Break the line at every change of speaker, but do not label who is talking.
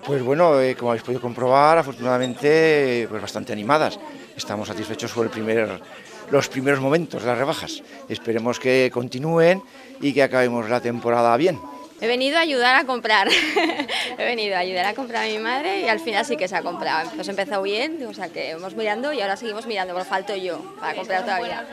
Pues bueno, como habéis podido comprobar, afortunadamente, pues bastante animadas. Estamos satisfechos con los primeros momentos de las rebajas. Esperemos que continúen y que acabemos la temporada bien.
He venido a ayudar a comprar, he venido a ayudar a comprar a mi madre y al final sí que se ha comprado. Pues empezó bien, o sea que hemos mirando y ahora seguimos mirando, pero falto yo para comprar todavía.